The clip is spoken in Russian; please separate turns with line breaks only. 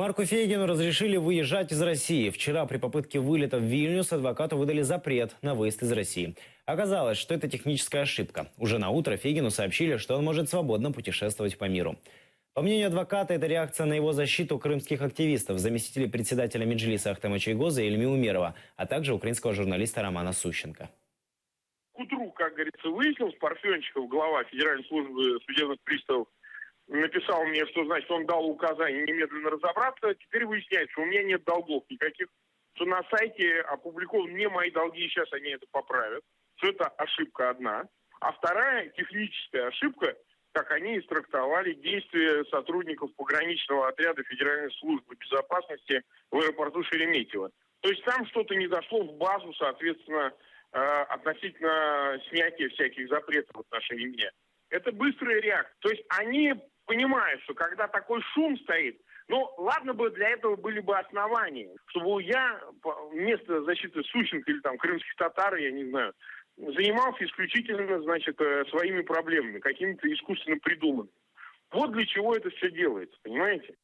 Марку Фейгину разрешили выезжать из России. Вчера при попытке вылета в Вильнюс адвокату выдали запрет на выезд из России. Оказалось, что это техническая ошибка. Уже на утро Фейгину сообщили, что он может свободно путешествовать по миру. По мнению адвоката, это реакция на его защиту крымских активистов, заместителей председателя Меджлиса Ахтема Чойгоза Ильми Умерова, а также украинского журналиста Романа Сущенко.
К утру, как говорится, выяснилось, Парфенчиков, глава Федеральной службы судебных приставов, написал мне, что, значит, он дал указание немедленно разобраться. Теперь выясняется, что у меня нет долгов никаких, что на сайте опубликованы не мои долги, и сейчас они это поправят, что это ошибка одна. А вторая техническая ошибка, как они истрактовали действия сотрудников пограничного отряда Федеральной службы безопасности в аэропорту Шереметьево. То есть там что-то не дошло в базу, соответственно, относительно снятия всяких запретов в отношении меня. Это быстрая реакция. То есть они понимают, что когда такой шум стоит, ну, ладно бы для этого были бы основания, чтобы я вместо защиты Сущенко или там крымских татар, я не знаю, занимался исключительно, значит, своими проблемами, какими-то искусственно придуманными. Вот для чего это все делается, понимаете?